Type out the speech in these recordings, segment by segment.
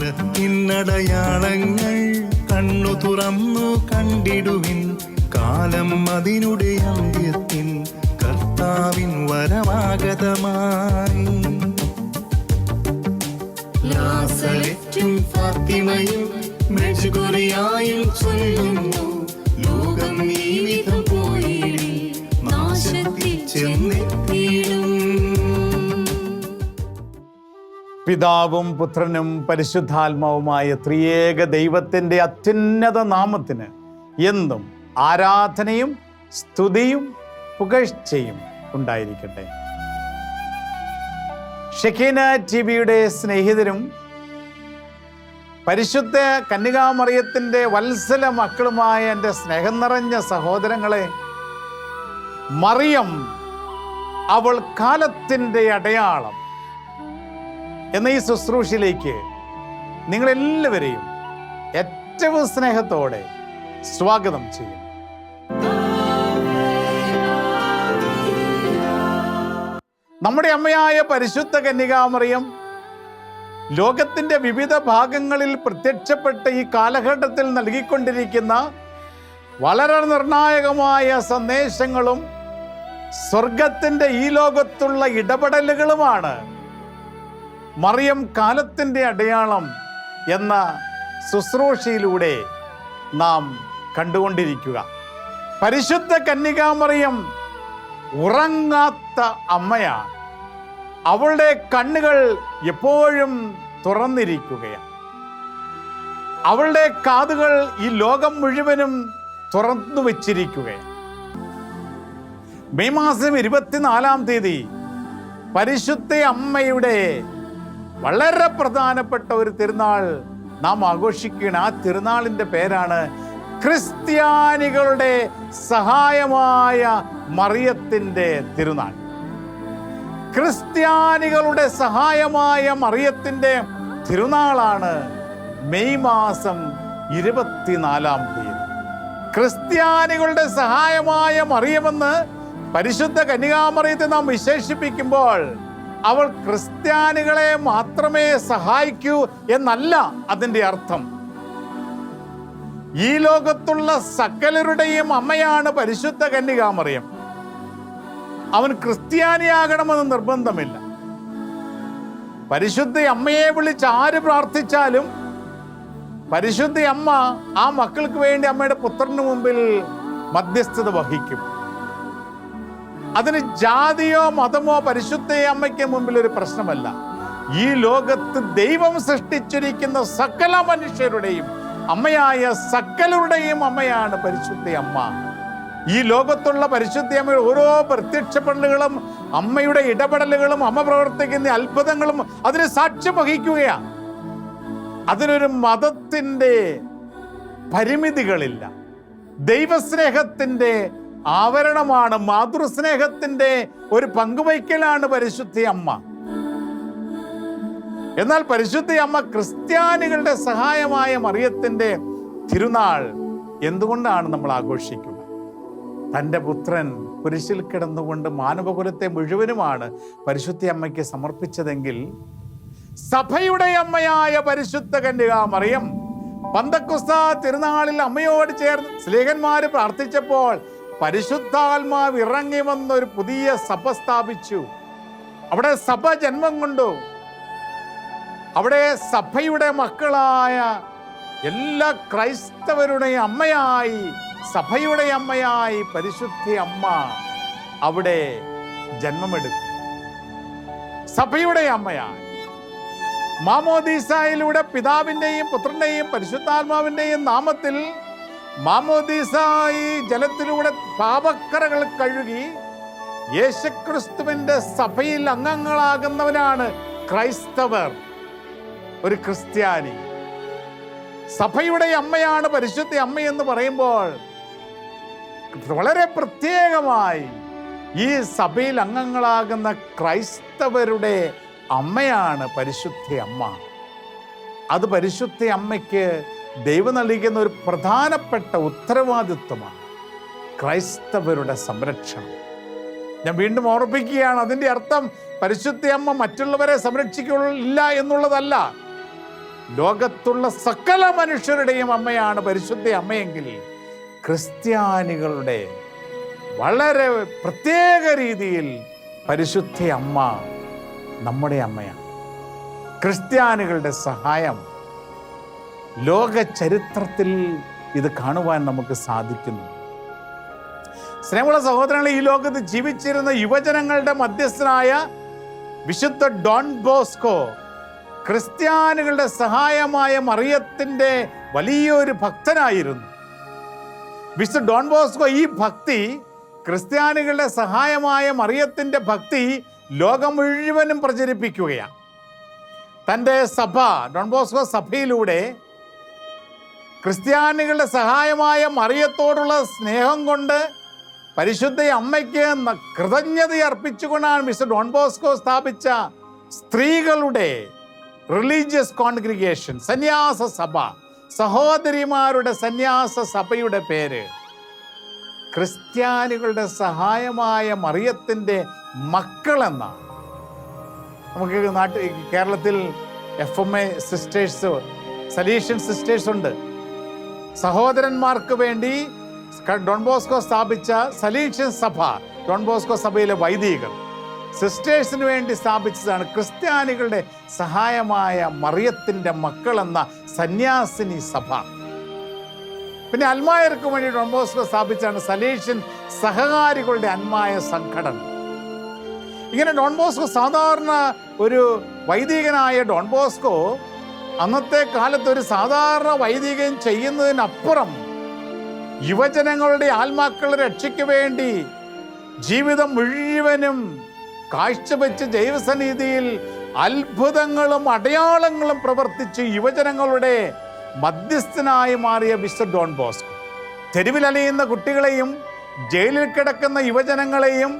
കാലത്തിനടയാളങ്ങൾ കണ്ണു തുറന്നു കണ്ടിടുവിൻ. കാലം അതിനുടെ അന്ത്യത്തിൽ കർത്താവിൻ വരമാഗതമായി. നാസറെത്തും ഫാത്തിമയും മെജ്ഗുറിയായും ചൊല്ലുന്നു, ലോകം ഈ വിധം പോയിടി നാശത്തിൽ ചെന്നെത്തിയിടും. പിതാവും പുത്രനും പരിശുദ്ധാത്മാവുമായ ത്രിയേക ദൈവത്തിൻ്റെ അത്യുന്നത നാമത്തിന് എന്നും ആരാധനയും സ്തുതിയും പുകഴ്ചയും ഉണ്ടായിരിക്കട്ടെ. ഷെക്കീന ടിവിയുടെ സ്നേഹിതരും പരിശുദ്ധ കന്യകാമറിയത്തിൻ്റെ വത്സല മക്കളുമായ എൻ്റെ സ്നേഹം നിറഞ്ഞ സഹോദരങ്ങളെ, മറിയം അവൾ കാലത്തിൻ്റെ അടയാളം എന്ന ഈ ശുശ്രൂഷയിലേക്ക് നിങ്ങളെല്ലാവരെയും ഏറ്റവും സ്നേഹത്തോടെ സ്വാഗതം ചെയ്യും. നമ്മുടെ അമ്മയായ പരിശുദ്ധ കന്യകാമറിയം ലോകത്തിൻ്റെ വിവിധ ഭാഗങ്ങളിൽ പ്രത്യക്ഷപ്പെട്ട ഈ കാലഘട്ടത്തിൽ നൽകിക്കൊണ്ടിരിക്കുന്ന വളരെ നിർണായകമായ സന്ദേശങ്ങളും സ്വർഗത്തിൻ്റെ ഈ ലോകത്തുള്ള ഇടപെടലുകളുമാണ് മറിയം കാലത്തിൻ്റെ അടയാളം എന്ന ശുശ്രൂഷയിലൂടെ നാം കണ്ടുകൊണ്ടിരിക്കുക. പരിശുദ്ധ കന്യകാമറിയം ഉറങ്ങാത്ത അമ്മയാണ്. അവളുടെ കണ്ണുകൾ എപ്പോഴും തുറന്നിരിക്കുകയാണ്. അവളുടെ കാതുകൾ ഈ ലോകം മുഴുവനും തുറന്നു വച്ചിരിക്കുകയാണ്. മെയ് മാസം 24 പരിശുദ്ധ അമ്മയുടെ വളരെ പ്രധാനപ്പെട്ട ഒരു തിരുനാൾ നാം ആഘോഷിക്കുകയാണ്. ആ തിരുനാളിൻ്റെ പേരാണ് ക്രിസ്ത്യാനികളുടെ സഹായമായ മറിയത്തിൻ്റെ തിരുനാൾ. ക്രിസ്ത്യാനികളുടെ സഹായമായ മറിയത്തിൻ്റെ തിരുനാളാണ് മെയ് മാസം 24. ക്രിസ്ത്യാനികളുടെ സഹായമായ മറിയമെന്ന് പരിശുദ്ധ കന്യകാമറിയത്തെ നാം വിശേഷിപ്പിക്കുമ്പോൾ അവൾ ക്രിസ്ത്യാനികളെ മാത്രമേ സഹായിക്കൂ എന്നല്ല അതിൻ്റെ അർത്ഥം. ഈ ലോകത്തുള്ള സകലരുടെയും അമ്മയാണ് പരിശുദ്ധ കന്യകാമറിയം. അവൻ ക്രിസ്ത്യാനിയാകണമെന്ന് നിർബന്ധമില്ല. പരിശുദ്ധ അമ്മയെ വിളിച്ച് ആര് പ്രാർത്ഥിച്ചാലും പരിശുദ്ധ അമ്മ ആ മക്കൾക്ക് വേണ്ടി അമ്മയുടെ പുത്രന് മുമ്പിൽ മധ്യസ്ഥത വഹിക്കും. അതിന് ജാതിയോ മതമോ പരിശുദ്ധ അമ്മയ്ക്ക് മുമ്പിൽ ഒരു പ്രശ്നമല്ല. ഈ ലോകത്ത് ദൈവം സൃഷ്ടിച്ചിരിക്കുന്ന സകല മനുഷ്യരുടെയും അമ്മയായ സകലരുടെയും അമ്മയാണ് പരിശുദ്ധ അമ്മ. ഈ ലോകത്തുള്ള പരിശുദ്ധ അമ്മയുടെ ഓരോ പ്രത്യക്ഷപ്പെടലുകളും അമ്മയുടെ ഇടപെടലുകളും അമ്മ പ്രവർത്തിക്കുന്ന അത്ഭുതങ്ങളും അതിന് സാക്ഷ്യം വഹിക്കുകയാണ്. അതിനൊരു മതത്തിൻ്റെ പരിമിതികളില്ല. ദൈവസ്നേഹത്തിൻ്റെ ആവരണമാണ്, മാതൃസ്നേഹത്തിൻ്റെ ഒരു പങ്കുവയ്ക്കലാണ് പരിശുദ്ധ അമ്മ. എന്നാൽ പരിശുദ്ധ അമ്മ ക്രിസ്ത്യാനികളുടെ സഹായമായ മറിയത്തിൻ്റെ തിരുനാൾ എന്തുകൊണ്ടാണ് നമ്മൾ ആഘോഷിക്കുക? തൻ്റെ പുത്രൻ കുരിശിൽ കിടന്നുകൊണ്ട് മാനവകുലത്തെ മുഴുവനുമാണ് പരിശുദ്ധ അമ്മയ്ക്ക് സമർപ്പിച്ചതെങ്കിൽ സഭയുടെ അമ്മയായ പരിശുദ്ധ കന്യകാമറിയം പന്തക്കുസ്ത തിരുനാളിൽ അമ്മയോട് ചേർന്ന് സ്ലീഹന്മാര് പ്രാർത്ഥിച്ചപ്പോൾ പരിശുദ്ധാത്മാവ് ഇറങ്ങി വന്നൊരു പുതിയ സഭ സ്ഥാപിച്ചു. അവിടെ സഭ ജന്മം കൊണ്ടു. അവിടെ സഭയുടെ മക്കളായ എല്ലാ ക്രൈസ്തവരുടെയും അമ്മയായി, സഭയുടെ അമ്മയായി പരിശുദ്ധ അമ്മ അവിടെ ജന്മമെടുക്കും. സഭയുടെ അമ്മയായി മാമോദീസായിലൂടെ പിതാവിൻ്റെയും പുത്രൻ്റെയും പരിശുദ്ധാത്മാവിൻ്റെയും നാമത്തിൽ മാമോദീസായി ജലത്തിലൂടെ പാപക്കറകൾ കഴുകി യേശുക്രിസ്തുവിൻ്റെ സഭയിൽ അംഗങ്ങളാകുന്നവനാണ് ക്രൈസ്തവർ, ഒരു ക്രിസ്ത്യാനി. സഭയുടെ അമ്മയാണ് പരിശുദ്ധ അമ്മയെന്ന് പറയുമ്പോൾ വളരെ പ്രത്യേകമായി ഈ സഭയിൽ അംഗങ്ങളാകുന്ന ക്രൈസ്തവരുടെ അമ്മയാണ് പരിശുദ്ധ അമ്മ. അത് പരിശുദ്ധ അമ്മയ്ക്ക് ദൈവം നൽകുന്ന ഒരു പ്രധാനപ്പെട്ട ഉത്തരവാദിത്വമാണ് ക്രൈസ്തവരുടെ സംരക്ഷണം. ഞാൻ വീണ്ടും ഓർമ്മിപ്പിക്കുകയാണ്, അതിൻ്റെ അർത്ഥം പരിശുദ്ധ അമ്മ മറ്റുള്ളവരെ സംരക്ഷിക്കില്ല എന്നുള്ളതല്ല. ലോകത്തുള്ള സകല മനുഷ്യരുടെയും അമ്മയാണ് പരിശുദ്ധ അമ്മയെങ്കിൽ ക്രിസ്ത്യാനികളുടെ വളരെ പ്രത്യേക രീതിയിൽ പരിശുദ്ധ അമ്മ നമ്മുടെ അമ്മയാണ്. ക്രിസ്ത്യാനികളുടെ സഹായം ലോക ചരിത്രത്തിൽ ഇത് കാണുവാൻ നമുക്ക് സാധിക്കുന്നു. സ്നേഹമുള്ള സഹോദരങ്ങളെ, ഈ ലോകത്ത് ജീവിച്ചിരുന്ന യുവജനങ്ങളുടെ മധ്യസ്ഥനായ വിശുദ്ധ ഡോൺ ബോസ്കോ ക്രിസ്ത്യാനികളുടെ സഹായമായ മറിയത്തിൻ്റെ വലിയൊരു ഭക്തനായിരുന്നു. വിശുദ്ധ ഡോൺ ബോസ്കോ ഈ ഭക്തി, ക്രിസ്ത്യാനികളുടെ സഹായമായ മറിയത്തിൻ്റെ ഭക്തി ലോകം മുഴുവനും പ്രചരിപ്പിക്കുകയാണ്. തൻ്റെ സഭ, ഡോൺ ബോസ്കോ സഭയിലൂടെ ക്രിസ്ത്യാനികളുടെ സഹായമായ മറിയത്തോടുള്ള സ്നേഹം കൊണ്ട് പരിശുദ്ധ അമ്മയ്ക്ക് കൃതജ്ഞത അർപ്പിച്ചുകൊണ്ടാണ് മിസ്റ്റർ ഡോൺ ബോസ്കോ സ്ഥാപിച്ച സ്ത്രീകളുടെ റിലീജിയസ് കോൺഗ്രിഗേഷൻ, സന്യാസ സഭ, സഹോദരിമാരുടെ സന്യാസ സഭയുടെ പേര് ക്രിസ്ത്യാനികളുടെ സഹായമായ മറിയത്തിൻ്റെ മക്കളെന്നാണ്. നമുക്ക് കേരളത്തിൽ FMA സിസ്റ്റേഴ്സ്, സലീഷ്യൻ സിസ്റ്റേഴ്സ് ഉണ്ട്. സഹോദരന്മാർക്ക് വേണ്ടി ഡോൺ ബോസ്കോ സ്ഥാപിച്ച സലീഷ്യൻ സഭ, ഡോൺ ബോസ്കോ സഭയിലെ വൈദികർ സിസ്റ്റേഴ്സിന് വേണ്ടി സ്ഥാപിച്ചതാണ് ക്രിസ്ത്യാനികളുടെ സഹായമായ മറിയത്തിൻ്റെ മക്കളെന്ന സന്യാസിനി സഭ. പിന്നെ അൽമായർക്ക് വേണ്ടി ഡോൺ ബോസ്കോ സ്ഥാപിച്ചാണ് സലീഷ്യൻ സഹകാരികളുടെ അൽമായ സംഘടന. ഇങ്ങനെ ഡോൺ ബോസ്കോ, സാധാരണ ഒരു വൈദികനായ ഡോൺ ബോസ്കോ അന്നത്തെ കാലത്ത് ഒരു സാധാരണ വൈദികൻ ചെയ്യുന്നതിനപ്പുറം യുവജനങ്ങളുടെ ആത്മാക്കളുടെ രക്ഷയ്ക്ക് വേണ്ടി ജീവിതം മുഴുവനും കാഴ്ചവെച്ച് ദൈവസന്നിധിയിൽ അത്ഭുതങ്ങളും അടയാളങ്ങളും പ്രവർത്തിച്ച് യുവജനങ്ങളുടെ മധ്യസ്ഥനായി മാറിയ മിസ്റ്റർ ഡോൺ ബോസ്കോ തെരുവിലലയുന്ന കുട്ടികളെയും ജയിലിൽ കിടക്കുന്ന യുവജനങ്ങളെയും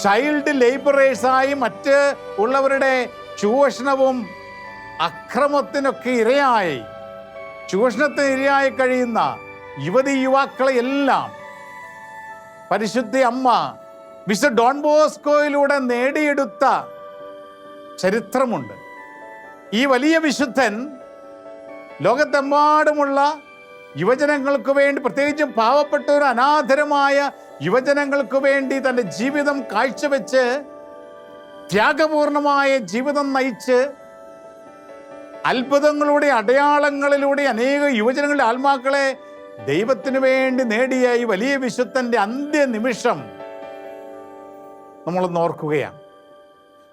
ചൈൽഡ് ലേബറേഴ്സായി മറ്റ് ഉള്ളവരുടെ ചൂഷണവും അക്രമത്തിനൊക്കെ ഇരയായി, ചൂഷണത്തിന് ഇരയായി കഴിയുന്ന യുവതി യുവാക്കളെ എല്ലാം പരിശുദ്ധ അമ്മ മിസ്റ്റർ ഡോൺ ബോസ്കോയിലൂടെ നേടിയെടുത്ത ചരിത്രമുണ്ട്. ഈ വലിയ വിശുദ്ധൻ ലോകത്തെമ്പാടുമുള്ള യുവജനങ്ങൾക്ക് വേണ്ടി, പ്രത്യേകിച്ചും പാവപ്പെട്ട ഒരു അനാഥരമായ യുവജനങ്ങൾക്ക് വേണ്ടി തൻ്റെ ജീവിതം കാഴ്ചവെച്ച് ത്യാഗപൂർണമായ ജീവിതം നയിച്ച് അത്ഭുതങ്ങളുടെ അടയാളങ്ങളിലൂടെ അനേക യുവജനങ്ങളുടെ ആത്മാക്കളെ ദൈവത്തിനു വേണ്ടി നേടിയ ഈ വലിയ വിശുദ്ധൻ്റെ അന്ത്യനിമിഷം നമ്മളൊന്ന് ഓർക്കുകയാണ്.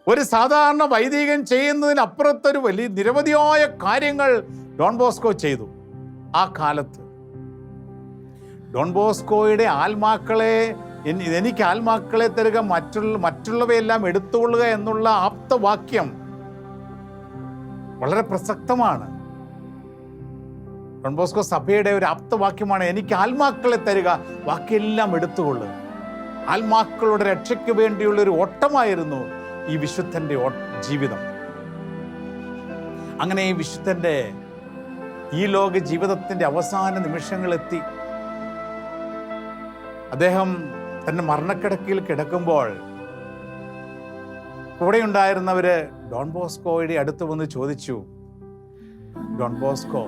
ഒരു സാധാരണ വൈദികൻ ചെയ്യുന്നതിനപ്പുറത്തൊരു വലിയ നിരവധിയായ കാര്യങ്ങൾ ഡോൺ ബോസ്കോ ചെയ്തു. ആ കാലത്ത് ഡോൺ ബോസ്കോയുടെ ആത്മാക്കളെ, എനിക്ക് ആത്മാക്കളെ തരിക, മറ്റുള്ളവയെല്ലാം എടുത്തുകൊള്ളുക എന്നുള്ള ആപ്തവാക്യം വളരെ പ്രസക്തമാണ്. ഡോൺ ബോസ്കോ സഭയുടെ ഒരു ആപ്തവാക്യമാണ്, എനിക്ക് ആത്മാക്കളെ തരിക, ബാക്കിയെല്ലാം എടുത്തുകൊള്ളുക. ആത്മാക്കളുടെ രക്ഷയ്ക്ക് വേണ്ടിയുള്ള ഒരു ഓട്ടമായിരുന്നു ഈ വിശുദ്ധൻ്റെ ജീവിതം. അങ്ങനെ ഈ വിശുദ്ധൻ്റെ ഈ ലോക ജീവിതത്തിൻ്റെ അവസാന നിമിഷങ്ങളെത്തി. അദ്ദേഹം തൻ്റെ മരണക്കിടക്കയിൽ കിടക്കുമ്പോൾ കൂടെയുണ്ടായിരുന്നവര് ഡോൺ ബോസ്കോയുടെ അടുത്ത് വന്ന് ചോദിച്ചു, ഡോൺ ബോസ്കോ,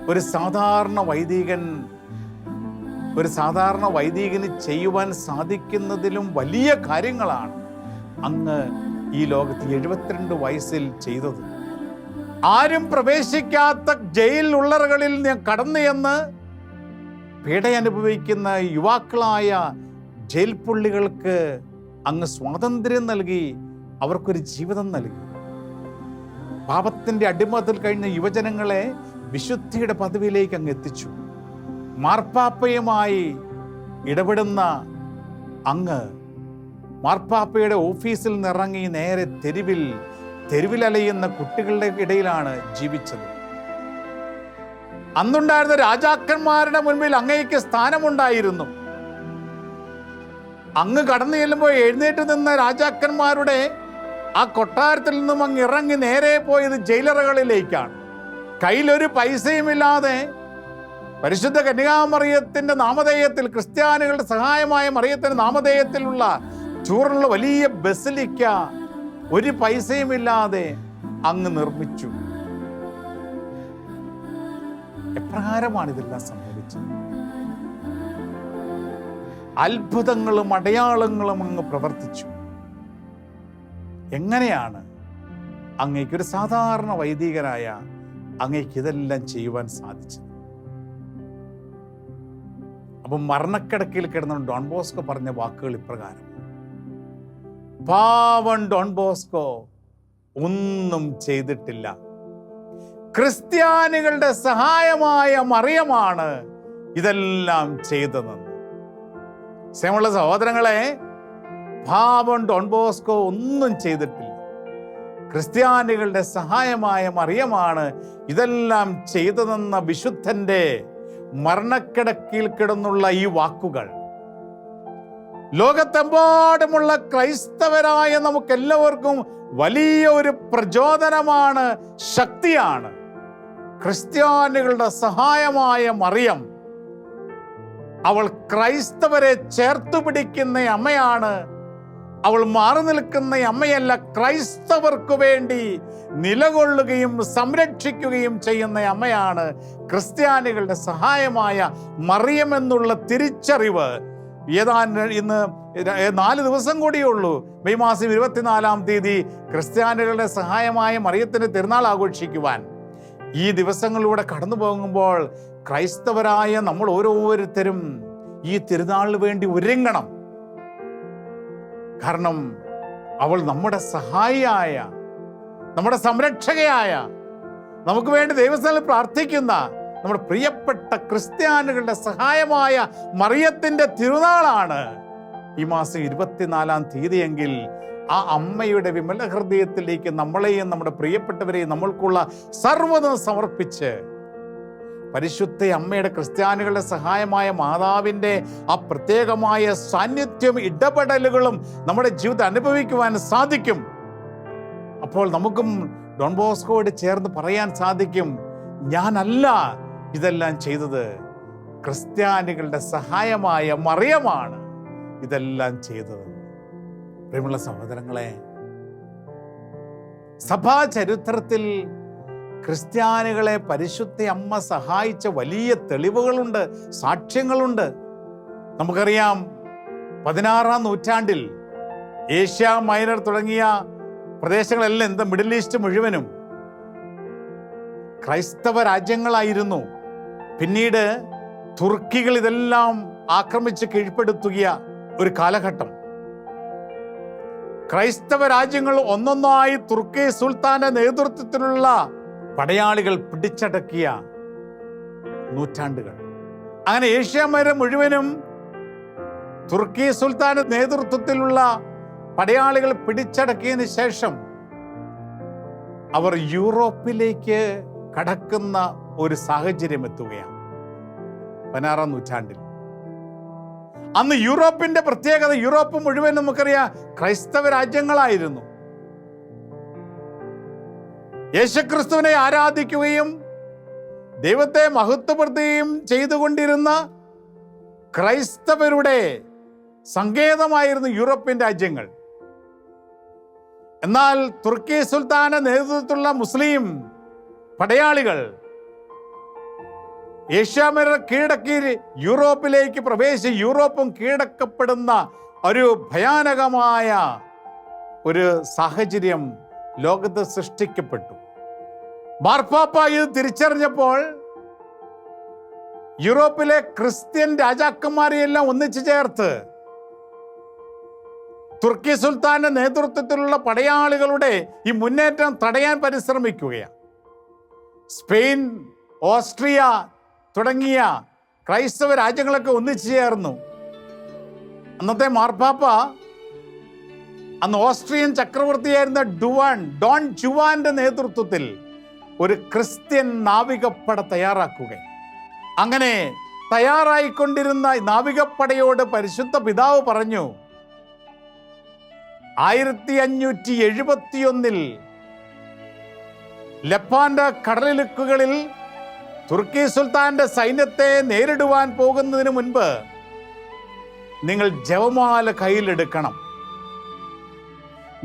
ഒരു സാധാരണ വൈദികന് ചെയ്യുവാൻ സാധിക്കുന്നതിലും വലിയ കാര്യങ്ങളാണ് അങ്ങ് ഈ ലോകത്ത് 72 വയസ്സിൽ ചെയ്തത്. ആരും പ്രവേശിക്കാത്ത ജയിൽ ഉള്ളറകളിൽ ഞാൻ കടന്നു എന്ന് പീഡയനുഭവിക്കുന്ന യുവാക്കളായ ജയിൽ പുള്ളികൾക്ക് അങ്ങ് സ്വാതന്ത്ര്യം നൽകി, അവർക്കൊരു ജീവിതം നൽകി. പാപത്തിൻ്റെ അടിമത്തിൽ കഴിഞ്ഞ യുവജനങ്ങളെ വിശുദ്ധിയുടെ പദവിയിലേക്ക് അങ്ങ് എത്തിച്ചു. മാർപ്പാപ്പയുമായി ഇടപെടുന്ന അങ്ങ് മാർപ്പാപ്പയുടെ ഓഫീസിൽ നിറങ്ങി നേരെ തെരുവിലലയുന്ന കുട്ടികളുടെ ഇടയിലാണ് ജീവിച്ചത്. അന്നുണ്ടായിരുന്ന രാജാക്കന്മാരുടെ മുൻപിൽ അങ്ങയ്ക്ക് സ്ഥാനമുണ്ടായിരുന്നു. അങ്ങ് കടന്നു ചെല്ലുമ്പോൾ എഴുന്നേറ്റ് നിന്ന രാജാക്കന്മാരുടെ ആ കൊട്ടാരത്തിൽ നിന്നും അങ്ങ് ഇറങ്ങി നേരെ പോയത് ജയിലറകളിലേക്കാണ്. കയ്യിലൊരു പൈസയുമില്ലാതെ പരിശുദ്ധ കന്യകാമറിയത്തിൻ്റെ നാമധേയത്തിൽ, ക്രിസ്ത്യാനികളുടെ സഹായമായ മറിയത്തിൻ്റെ നാമധേയത്തിലുള്ള ചൂറുള്ള വലിയ ബസിലിക്ക ഒരു പൈസയുമില്ലാതെ അങ്ങ് നിർമ്മിച്ചു. എപ്രകാരമാണ് ഇതെല്ലാം സംഭവിച്ചത്? അത്ഭുതങ്ങളും അടയാളങ്ങളും അങ്ങ് പ്രവർത്തിച്ചു. എങ്ങനെയാണ് അങ്ങേക്ക്, ഒരു സാധാരണ വൈദികനായ അങ്ങേക്ക് ഇതെല്ലാം ചെയ്യുവാൻ സാധിച്ചത്? അപ്പം മരണക്കിടക്കയിൽ കിടന്ന ഡോൺ ബോസ്കോ പറഞ്ഞ വാക്കുകൾ ഇപ്രകാരം: പാവൻ ഡോൺ ബോസ്കോ ഒന്നും ചെയ്തിട്ടില്ല, ക്രിസ്ത്യാനികളുടെ സഹായമായ മറിയമാണ് ഇതെല്ലാം ചെയ്തതെന്ന്. സ്നേഹമുള്ള സഹോദരങ്ങളെ, പാവൻ ഡോൺ ബോസ്കോ ഒന്നും ചെയ്തിട്ടില്ല, ക്രിസ്ത്യാനികളുടെ സഹായമായ മറിയമാണ് ഇതെല്ലാം ചെയ്തതെന്ന വിശുദ്ധന്റെ മരണക്കിടക്കയിൽ കിടന്നുള്ള ഈ വാക്കുകൾ ലോകത്തെമ്പാടുമുള്ള ക്രൈസ്തവരായ നമുക്കെല്ലാവർക്കും വലിയ ഒരു പ്രചോദനമാണ്, ശക്തിയാണ്. ക്രിസ്ത്യാനികളുടെ സഹായമായ മറിയം, അവൾ ക്രൈസ്തവരെ ചേർത്തു പിടിക്കുന്ന അമ്മയാണ്. അവൾ മാറി നിൽക്കുന്ന അമ്മയല്ല, ക്രൈസ്തവർക്ക് വേണ്ടി നിലകൊള്ളുകയും സംരക്ഷിക്കുകയും ചെയ്യുന്ന അമ്മയാണ് ക്രിസ്ത്യാനികളുടെ സഹായമായ മറിയം എന്നുള്ള തിരിച്ചറിവ്. ഇന്ന് 4 ദിവസം കൂടിയേ ഉള്ളൂ. മെയ് മാസം 24-ാം തീയതി ക്രിസ്ത്യാനികളുടെ സഹായമായ മറിയത്തിന്റെ തിരുനാൾ ആഘോഷിക്കുവാൻ. ഈ ദിവസങ്ങളിലൂടെ കടന്നു പോകുമ്പോൾ ക്രൈസ്തവരായ നമ്മൾ ഓരോരുത്തരും ഈ തിരുനാളിന് വേണ്ടി ഒരുങ്ങണം. കാരണം അവൾ നമ്മുടെ സഹായിയായ, നമ്മുടെ സംരക്ഷകയായ, നമുക്ക് വേണ്ടി ദൈവസ്ഥലിൽ പ്രാർത്ഥിക്കുന്ന നമ്മുടെ പ്രിയപ്പെട്ട ക്രിസ്ത്യാനികളുടെ സഹായമായ മറിയത്തിന്റെ തിരുനാളാണ് ഈ മാസം 24-ാം തീയതിയെങ്കിൽ ആ അമ്മയുടെ വിമല ഹൃദയത്തിലേക്ക് നമ്മളെയും നമ്മുടെ പ്രിയപ്പെട്ടവരെയും നമ്മൾക്കുള്ള സർവ്വതും സമർപ്പിച്ച് പരിശുദ്ധ അമ്മയുടെ, ക്രിസ്ത്യാനികളുടെ സഹായമായ മാതാവിൻ്റെ ആ പ്രത്യേകമായ സാന്നിധ്യം, ഇടപെടലുകളും നമ്മുടെ ജീവിതം അനുഭവിക്കുവാൻ സാധിക്കും. അപ്പോൾ നമുക്കും ഡോൺ ബോസ്കോയോട് ചേർന്ന് പറയാൻ സാധിക്കും, ഞാനല്ല ഇതെല്ലാം ചെയ്തത്, ക്രിസ്ത്യാനികളുടെ സഹായമായ മറിയമാണ് ഇതെല്ലാം ചെയ്തത്. പ്രിയമുള്ള സഹോദരങ്ങളെ, സഭാ ചരിത്രത്തിൽ ക്രിസ്ത്യാനികളെ പരിശുദ്ധ അമ്മ സഹായിച്ച വലിയ തെളിവുകളുണ്ട്, സാക്ഷ്യങ്ങളുണ്ട്. നമുക്കറിയാം, 16-ാം നൂറ്റാണ്ടിൽ ഏഷ്യ മൈനർ തുടങ്ങിയ പ്രദേശങ്ങളെല്ലാം, മിഡിൽ ഈസ്റ്റ് മുഴുവനും ക്രൈസ്തവ രാജ്യങ്ങളായിരുന്നു. പിന്നീട് തുർക്കികൾ ഇതെല്ലാം ആക്രമിച്ച് കീഴ്പ്പെടുത്തുക ഒരു കാലഘട്ടം. ക്രൈസ്തവ രാജ്യങ്ങൾ ഒന്നൊന്നായി തുർക്കി സുൽത്താന്റെ നേതൃത്വത്തിലുള്ള പടയാളികൾ പിടിച്ചടക്കിയ നൂറ്റാണ്ടുകൾ. അങ്ങനെ ഏഷ്യ മൈനർ മുഴുവനും തുർക്കി സുൽത്താന്റെ നേതൃത്വത്തിലുള്ള പടയാളികൾ പിടിച്ചടക്കിയതിന് ശേഷം അവർ യൂറോപ്പിലേക്ക് കടക്കുന്ന ഒരു സാഹചര്യം എത്തുകയാണ് 16-ാം നൂറ്റാണ്ടിൽ. അന്ന് യൂറോപ്പിന്റെ പ്രത്യേകത, യൂറോപ്പ് മുഴുവൻ നമുക്കറിയാം ക്രൈസ്തവ രാജ്യങ്ങളായിരുന്നു. യേശുക്രിസ്തുവിനെ ആരാധിക്കുകയും ദൈവത്തെ മഹത്വപ്പെടുത്തുകയും ചെയ്തുകൊണ്ടിരുന്ന ക്രൈസ്തവരുടെ സങ്കേതമായിരുന്നു യൂറോപ്യൻ രാജ്യങ്ങൾ. എന്നാൽ തുർക്കി സുൽത്താന്റെ നേതൃത്വത്തിലുള്ള മുസ്ലിം പടയാളികൾ ഏഷ്യ മൈനർ കീഴടക്കി യൂറോപ്പിലേക്ക് പ്രവേശിച്ച് യൂറോപ്പും കീഴടക്കപ്പെടുന്ന ഒരു ഭയാനകമായ ഒരു സാഹചര്യം ലോകത്ത് സൃഷ്ടിക്കപ്പെട്ടു. മാർപ്പാപ്പ ഇത് തിരിച്ചറിഞ്ഞപ്പോൾ യൂറോപ്പിലെ ക്രിസ്ത്യൻ രാജാക്കന്മാരെയെല്ലാം ഒന്നിച്ചു ചേർത്ത് തുർക്കി സുൽത്താന്റെ നേതൃത്വത്തിലുള്ള പടയാളികളുടെ ഈ മുന്നേറ്റം തടയാൻ പരിശ്രമിക്കുകയാണ്. സ്പെയിൻ, ഓസ്ട്രിയ തുടങ്ങിയ ക്രൈസ്തവ രാജ്യങ്ങളൊക്കെ ഒന്നിച്ചു ചേർന്നു. അന്നത്തെ മാർപ്പാപ്പ, അന്ന് ഓസ്ട്രിയൻ ചക്രവർത്തിയായിരുന്ന ഡോൺ ജുവാന്റെ നേതൃത്വത്തിൽ ഒരു ക്രിസ്ത്യൻ നാവികപ്പട തയ്യാറാക്കുക. അങ്ങനെ തയ്യാറായിക്കൊണ്ടിരുന്ന നാവികപ്പടയോട് പരിശുദ്ധ പിതാവ് പറഞ്ഞു, 1571 ലപ്പാന്റെ കടലിടുക്കുകളിൽ തുർക്കി സുൽത്താന്റെ സൈന്യത്തെ നേരിടുവാൻ പോകുന്നതിന് മുൻപ് നിങ്ങൾ ജപമാല കയ്യിലെടുക്കണം.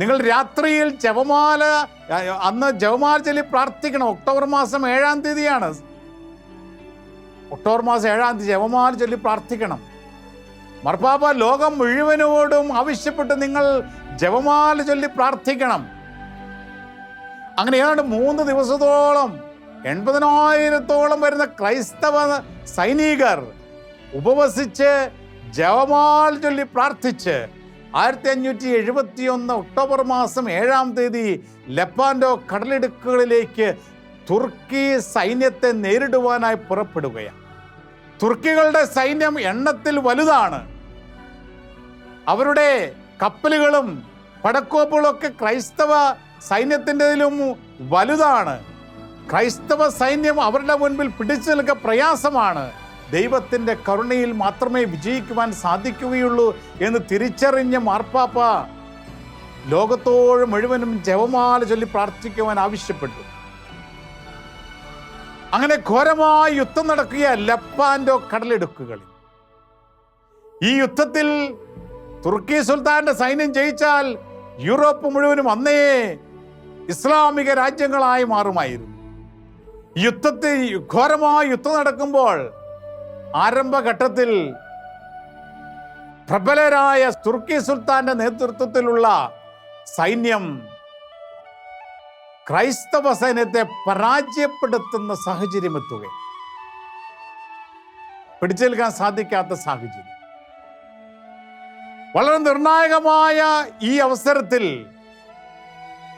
നിങ്ങൾ രാത്രിയിൽ ജപമാല, അന്ന് ജപമാല ചൊല്ലി പ്രാർത്ഥിക്കണം. ഒക്ടോബർ മാസം 7-ാം തീയതിയാണ്. ഒക്ടോബർ മാസം 7-ാം തീയതി ജപമാല ചൊല്ലി പ്രാർത്ഥിക്കണം. മാർപ്പാപ്പ ലോകം മുഴുവനോടും ആവശ്യപ്പെട്ട് നിങ്ങൾ ജപമാല ചൊല്ലി പ്രാർത്ഥിക്കണം. അങ്ങനെ ഏതാണ്ട് 3 ദിവസത്തോളം 80,000-ഓളം വരുന്ന ക്രൈസ്തവ സൈനികർ ഉപവസിച്ച് ജപമാല ചൊല്ലി പ്രാർത്ഥിച്ച് 1571 ഒക്ടോബർ മാസം 7-ാം തീയതി ലെപ്പാൻഡോ കടലിടുക്കുകളിലേക്ക് തുർക്കി സൈന്യത്തെ നേരിടുവാനായി പുറപ്പെടുകയാണ്. തുർക്കികളുടെ സൈന്യം എണ്ണത്തിൽ വലുതാണ്. അവരുടെ കപ്പലുകളും പടക്കോപ്പുകളും ഒക്കെ ക്രൈസ്തവ സൈന്യത്തിൻ്റെതിലും വലുതാണ്. ക്രൈസ്തവ സൈന്യം അവരുടെ മുൻപിൽ പിടിച്ചു നിൽക്കുക പ്രയാസമാണ്. ദൈവത്തിൻ്റെ കരുണയിൽ മാത്രമേ വിജയിക്കുവാൻ സാധിക്കുകയുള്ളൂ എന്ന് തിരിച്ചറിഞ്ഞ മാർപ്പാപ്പ ലോകത്തോട് മുഴുവനും ജപമാല ചൊല്ലി പ്രാർത്ഥിക്കുവാൻ ആവശ്യപ്പെട്ടു. അങ്ങനെ ഘോരമായ യുദ്ധം നടക്കുക ലെപ്പാൻഡോ കടലിടുക്കുകളിൽ. ഈ യുദ്ധത്തിൽ തുർക്കി സുൽത്താന്റെ സൈന്യം ജയിച്ചാൽ യൂറോപ്പ് മുഴുവനും അന്നേ ഇസ്ലാമിക രാജ്യങ്ങളായി മാറുമായിരുന്നു. യുദ്ധത്തിൽ ഘോരമായ യുദ്ധം നടക്കുമ്പോൾ ആരംഭഘട്ടത്തിൽ പ്രബലരായ തുർക്കി സുൽത്താന്റെ നേതൃത്വത്തിലുള്ള സൈന്യം ക്രൈസ്തവ സൈന്യത്തെ പരാജയപ്പെടുത്തുന്ന സാഹചര്യം എത്തുക, പിടിച്ചെടുക്കാൻ സാധിക്കാത്ത സാഹചര്യം. വളരെ നിർണായകമായ ഈ അവസരത്തിൽ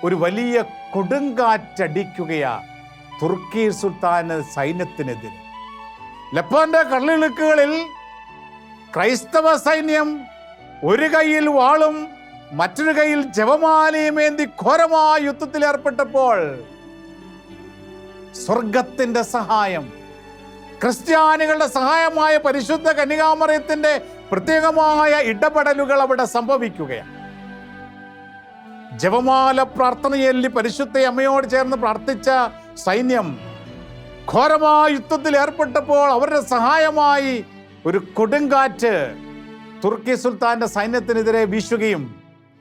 ഒരു വലിയ കൊടുങ്കാറ്റടിക്കുകയാ തുർക്കി സുൽത്താൻ സൈന്യത്തിനെതിരെ. ലെപ്പാൻഡോ കടലിടുക്കുകളിൽ ക്രൈസ്തവ സൈന്യം ഒരു കൈയിൽ വാളും മറ്റൊരു കൈയിൽ ജപമാലയുമേന്തി ഘോരമായ യുദ്ധത്തിൽ ഏർപ്പെട്ടപ്പോൾ സ്വർഗത്തിന്റെ സഹായം, ക്രിസ്ത്യാനികളുടെ സഹായമായ പരിശുദ്ധ കന്യകാമറിയത്തിന്റെ പ്രത്യേകമായ ഇടപെടലുകൾ അവിടെ സംഭവിക്കുകയാണ്. ജപമാല പ്രാർത്ഥനയിൽ പരിശുദ്ധ അമ്മയോട് ചേർന്ന് പ്രാർത്ഥിച്ച സൈന്യം ഘോരമായ യുദ്ധത്തിൽ ഏർപ്പെട്ടപ്പോൾ അവരുടെ സഹായമായി ഒരു കൊടുങ്കാറ്റ് തുർക്കി സുൽത്താന്റെ സൈന്യത്തിനെതിരെ വീശുകയും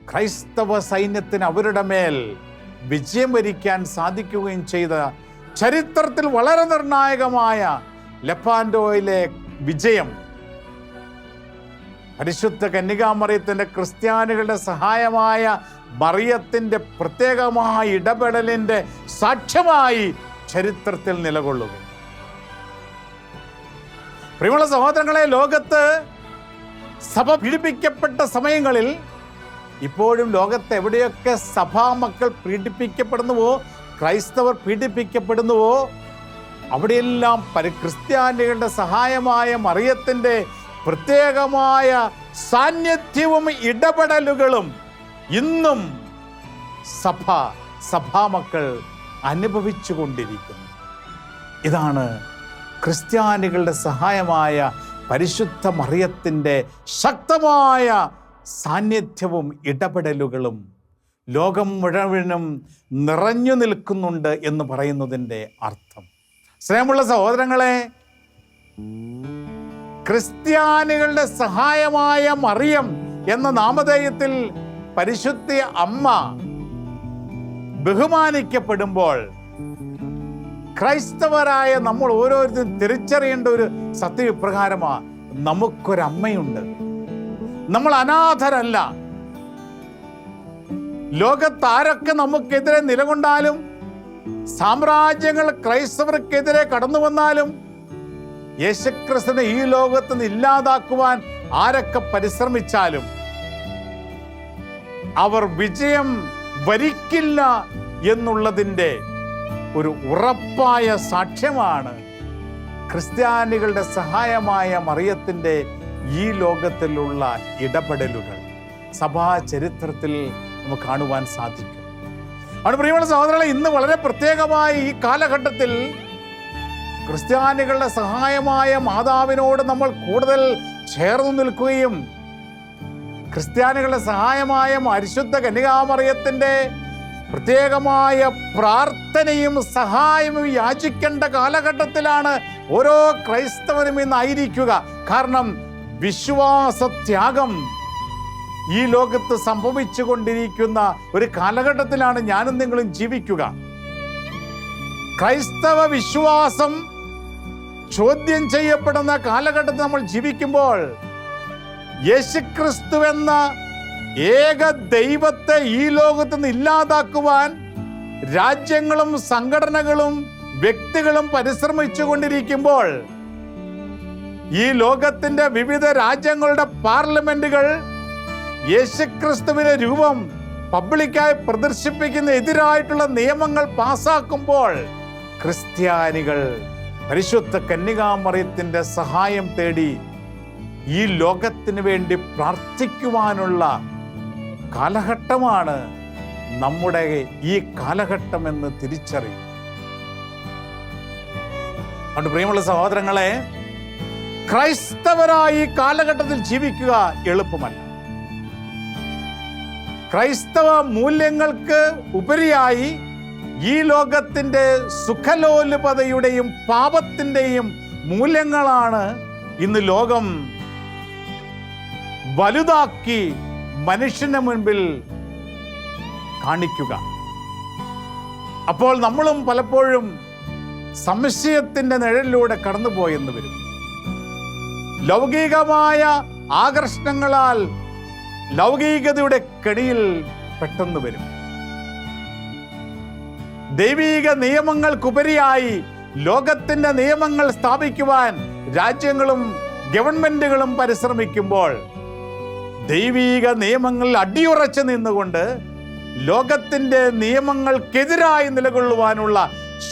ക്രൈസ്തവ സൈന്യത്തിന് അവരുടെ മേൽ വിജയം വരിക്കാൻ സാധിക്കുകയും ചെയ്ത ചരിത്രത്തിൽ വളരെ നിർണായകമായ ലെപ്പാൻഡോയിലെ വിജയം പരിശുദ്ധ കന്യകാമറിയത്തിന്റെ ക്രിസ്ത്യാനികളുടെ സഹായമായ മറിയത്തിന്റെ പ്രത്യേകമായ ഇടപെടലിന്റെ സാക്ഷ്യമായി ചരിത്രത്തിൽ നിലകൊള്ളുക. പ്രിയമുള്ള സഹോദരങ്ങളെ, ലോകത്ത് സഭ പീഡിപ്പിക്കപ്പെട്ട സമയങ്ങളിൽ ഇപ്പോഴും ലോകത്ത് എവിടെയൊക്കെ സഭാമക്കൾ പീഡിപ്പിക്കപ്പെടുന്നുവോ, ക്രൈസ്തവർ പീഡിപ്പിക്കപ്പെടുന്നുവോ, അവിടെയെല്ലാം ക്രിസ്ത്യാനികളുടെ സഹായമായ മറിയത്തിൻ്റെ പ്രത്യേകമായ സാന്നിധ്യവും ഇടപെടലുകളും ഇന്നും സഭാമക്കൾ അനുഭവിച്ചു കൊണ്ടിരിക്കുന്നു. ഇതാണ് ക്രിസ്ത്യാനികളുടെ സഹായമായ പരിശുദ്ധ മറിയത്തിൻ്റെ ശക്തമായ സാന്നിധ്യവും ഇടപെടലുകളും ലോകം മുഴുവനും നിറഞ്ഞു നിൽക്കുന്നുണ്ട് എന്ന് പറയുന്നതിൻ്റെ അർത്ഥം. സ്നേഹമുള്ള സഹോദരങ്ങളെ, ക്രിസ്ത്യാനികളുടെ സഹായമായ മറിയം എന്ന നാമധേയത്തിൽ പരിശുദ്ധ അമ്മ ബഹുമാനിക്കപ്പെടുമ്പോൾ ക്രൈസ്തവരായ നമ്മൾ ഓരോരുത്തരും തിരിച്ചറിയേണ്ട ഒരു സത്യം ഇപ്രകാരമാണ്: നമുക്കൊരമ്മയുണ്ട്. നമ്മൾ അനാഥരല്ല. ലോകത്താരൊക്കെ നമുക്കെതിരെ നിലകൊണ്ടാലും, സാമ്രാജ്യങ്ങൾ ക്രൈസ്തവർക്കെതിരെ കടന്നു വന്നാലും, യേശുക്രിസ്തുവിനെ ഈ ലോകത്ത് നിന്ന് ഇല്ലാതാക്കുവാൻ ആരൊക്കെ പരിശ്രമിച്ചാലും അവർ വിജയം വരിക്കില്ല എന്നുള്ളതിൻ്റെ ഒരു ഉറപ്പായ സാക്ഷ്യമാണ് ക്രിസ്ത്യാനികളുടെ സഹായമായ മറിയത്തിൻ്റെ ഈ ലോകത്തിലുള്ള ഇടപെടലുകൾ സഭാ ചരിത്രത്തിൽ നമുക്ക് കാണുവാൻ സാധിക്കും. ആണ് പ്രിയമുള്ള സഹോദരങ്ങളെ, ഇന്ന് വളരെ പ്രത്യേകമായ ഈ കാലഘട്ടത്തിൽ ക്രിസ്ത്യാനികളുടെ സഹായമായ മാതാവിനോട് നമ്മൾ കൂടുതൽ ചേർന്ന് നിൽക്കുകയും ക്രിസ്ത്യാനികളുടെ സഹായമായ പരിശുദ്ധ കന്യകാമറിയത്തിൻ്റെ പ്രത്യേകമായ പ്രാർത്ഥനയും സഹായവും യാചിക്കേണ്ട കാലഘട്ടത്തിലാണ് ഓരോ ക്രൈസ്തവനും ഇന്നായിരിക്കുക. കാരണം വിശ്വാസത്യാഗം ഈ ലോകത്ത് സംഭവിച്ചു കൊണ്ടിരിക്കുന്ന ഒരു കാലഘട്ടത്തിലാണ് ഞാനും നിങ്ങളും ജീവിക്കുക. ക്രൈസ്തവ വിശ്വാസം ചോദ്യം ചെയ്യപ്പെടുന്ന കാലഘട്ടത്തിൽ നമ്മൾ ജീവിക്കുമ്പോൾ യേശുക്രിസ്തു എന്ന ഏക ദൈവത്തെ ഈ ലോകത്ത് നിന്ന് ഇല്ലാതാക്കുവാൻ രാജ്യങ്ങളും സംഘടനകളും വ്യക്തികളും പരിശ്രമിച്ചു കൊണ്ടിരിക്കുമ്പോൾ ഈ ലോകത്തിന്റെ വിവിധ രാജ്യങ്ങളുടെ പാർലമെന്റുകൾ യേശുക്രിസ്തുവിന്റെ രൂപം പബ്ലിക്കായി പ്രദർശിപ്പിക്കുന്ന എതിരായിട്ടുള്ള നിയമങ്ങൾ പാസാക്കുമ്പോൾ ക്രിസ്ത്യാനികൾ പരിശുദ്ധ കന്യകാമറിയത്തിന്റെ സഹായം തേടി ഈ ലോകത്തിന് വേണ്ടി പ്രാർത്ഥിക്കുവാനുള്ള കാലഘട്ടമാണ് നമ്മുടെ ഈ കാലഘട്ടം എന്ന് തിരിച്ചറിയും. അതുകൊണ്ട് പ്രിയമുള്ള സഹോദരങ്ങളെ, ക്രൈസ്തവരായി ഈ കാലഘട്ടത്തിൽ ജീവിക്കുക എളുപ്പമല്ല. ക്രൈസ്തവ മൂല്യങ്ങൾക്ക് ഉപരിയായി ഈ ലോകത്തിന്റെ സുഖലോലുപതയുടെയും പാപത്തിന്റെയും മൂല്യങ്ങളാണ് ഇന്ന് ലോകം വലുതാക്കി മനുഷ്യന് മുൻപിൽ കാണിക്കുക. അപ്പോൾ നമ്മളും പലപ്പോഴും സംശയത്തിന്റെ നിഴലിലൂടെ കടന്നുപോയെന്ന് വരും. ലൗകികമായ ആകർഷണങ്ങളാൽ ലൗകികതയുടെ കെണിയിൽ പെട്ടെന്ന് വരും. ദൈവീക നിയമങ്ങൾക്കുപരിയായി ലോകത്തിന്റെ നിയമങ്ങൾ സ്ഥാപിക്കുവാൻ രാജ്യങ്ങളും ഗവൺമെന്റുകളും പരിശ്രമിക്കുമ്പോൾ ദൈവീക നിയമങ്ങളിൽ അടിയുറച്ചു നിന്നുകൊണ്ട് ലോകത്തിന്റെ നിയമങ്ങൾക്കെതിരായി നിലകൊള്ളുവാനുള്ള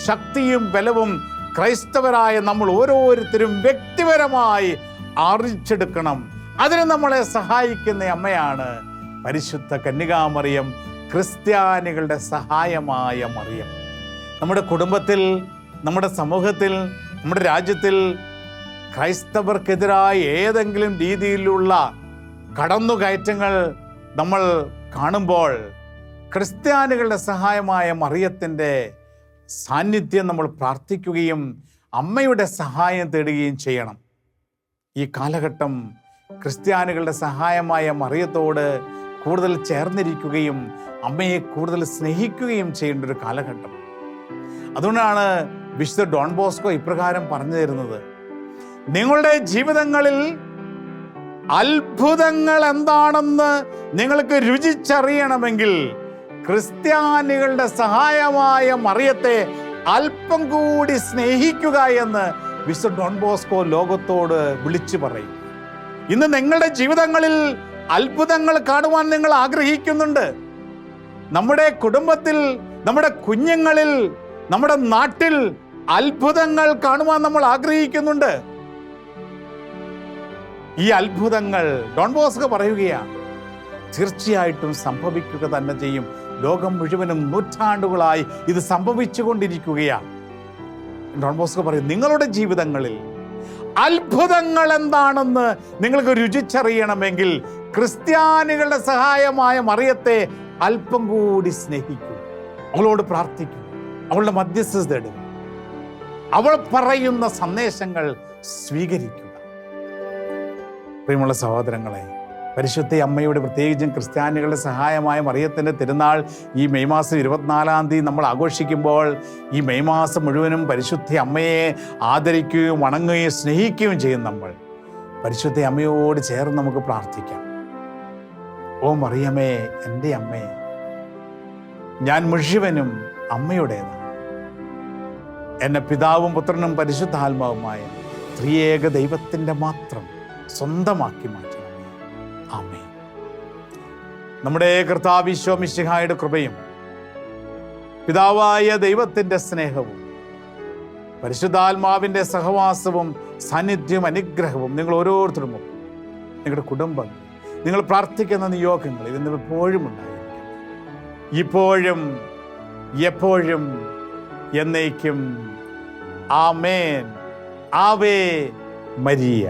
ശക്തിയും ബലവും ക്രൈസ്തവരായ നമ്മൾ ഓരോരുത്തരും വ്യക്തിപരമായി ആർജിച്ചെടുക്കണം. അതിന് നമ്മളെ സഹായിക്കുന്ന അമ്മയാണ് പരിശുദ്ധ കന്യകാമറിയം, ക്രിസ്ത്യാനികളുടെ സഹായമായ മറിയം. നമ്മുടെ കുടുംബത്തിൽ, നമ്മുടെ സമൂഹത്തിൽ, നമ്മുടെ രാജ്യത്തിൽ ക്രൈസ്തവർക്കെതിരായ ഏതെങ്കിലും രീതിയിലുള്ള കടന്നുകയറ്റങ്ങൾ നമ്മൾ കാണുമ്പോൾ ക്രിസ്ത്യാനികളുടെ സഹായമായ മറിയത്തിൻ്റെ സാന്നിധ്യം നമ്മൾ പ്രാർത്ഥിക്കുകയും അമ്മയുടെ സഹായം തേടുകയും ചെയ്യണം. ഈ കാലഘട്ടം ക്രിസ്ത്യാനികളുടെ സഹായമായ മറിയത്തോട് കൂടുതൽ ചേർന്നിരിക്കുകയും അമ്മയെ കൂടുതൽ സ്നേഹിക്കുകയും ചെയ്യേണ്ട ഒരു കാലഘട്ടം. അതുകൊണ്ടാണ് വിശുദ്ധ ഡോൺ ബോസ്കോ ഇപ്രകാരം പറഞ്ഞു തരുന്നത്: നിങ്ങളുടെ ജീവിതങ്ങളിൽ അത്ഭുതങ്ങൾ എന്താണെന്ന് നിങ്ങൾക്ക് രുചിച്ചറിയണമെങ്കിൽ ക്രിസ്ത്യാനികളുടെ സഹായമായ മറിയത്തെ അല്പം കൂടി സ്നേഹിക്കുക എന്ന് വിശുദ്ധ ഡോൺ ബോസ്കോ ലോകത്തോട് വിളിച്ചു പറയും. ഇന്ന് നിങ്ങളുടെ ജീവിതങ്ങളിൽ അത്ഭുതങ്ങൾ കാണുവാൻ നിങ്ങൾ ആഗ്രഹിക്കുന്നുണ്ട്. നമ്മുടെ കുടുംബത്തിൽ, നമ്മുടെ കുഞ്ഞുങ്ങളിൽ, നമ്മുടെ നാട്ടിൽ അത്ഭുതങ്ങൾ കാണുവാൻ നമ്മൾ ആഗ്രഹിക്കുന്നുണ്ട്. ഈ അത്ഭുതങ്ങൾ ഡോൺ ബോസ്കോ പറയുകയാണ്, തീർച്ചയായിട്ടും സംഭവിക്കുക തന്നെ ചെയ്യും. ലോകം മുഴുവനും നൂറ്റാണ്ടുകളായി ഇത് സംഭവിച്ചുകൊണ്ടിരിക്കുകയാണ്. ഡോൺ ബോസ്കോ പറയും, നിങ്ങളുടെ ജീവിതങ്ങളിൽ അത്ഭുതങ്ങൾ എന്താണെന്ന് നിങ്ങൾക്ക് രുചിച്ചറിയണമെങ്കിൽ ക്രിസ്ത്യാനികളുടെ സഹായമായ മറിയത്തെ അല്പം കൂടി സ്നേഹിക്കൂ, അവളോട് പ്രാർത്ഥിക്കൂ, അവളുടെ മധ്യസ്ഥത തേടുക, അവൾ പറയുന്ന സന്ദേശങ്ങൾ സ്വീകരിക്കുക. പ്രിയമുള്ള സഹോദരങ്ങളെ, പരിശുദ്ധ അമ്മയുടെ പ്രത്യേകിച്ചും ക്രിസ്ത്യാനികളുടെ സഹായമായ മറിയത്തിൻ്റെ തിരുനാൾ ഈ മെയ് മാസം 24-ാം തീയതി നമ്മൾ ആഘോഷിക്കുമ്പോൾ ഈ മെയ് മാസം മുഴുവനും പരിശുദ്ധ അമ്മയെ ആദരിക്കുകയും വണങ്ങുകയും സ്നേഹിക്കുകയും ചെയ്യും. നമ്മൾ പരിശുദ്ധ അമ്മയോട് ചേർന്ന് നമുക്ക് പ്രാർത്ഥിക്കാം. ഓ മറിയമേ, എൻ്റെ അമ്മേ, ഞാൻ മുഴുവനും അമ്മയുടേതാണ്. എന്നെ പിതാവും പുത്രനും പരിശുദ്ധാത്മാവുമായ ത്രിയേക ദൈവത്തിൻ്റെ മാത്രം സ്വന്തമാക്കി മാറ്റണമേ. ആമേൻ. നമ്മുടെ കർത്താവ് ഈശോ മിശിഹായുടെ കൃപയും പിതാവായ ദൈവത്തിൻ്റെ സ്നേഹവും പരിശുദ്ധാത്മാവിൻ്റെ സഹവാസവും സാന്നിധ്യവും അനുഗ്രഹവും നിങ്ങൾ ഓരോരുത്തരും, നിങ്ങളുടെ കുടുംബങ്ങൾ, നിങ്ങൾ പ്രാർത്ഥിക്കുന്ന നിയോഗങ്ങൾ ഇതിന് എപ്പോഴും ഉണ്ടായിരിക്കും, ഇപ്പോഴും എപ്പോഴും എന്നേക്കും. ആമേൻ. Ave Maria.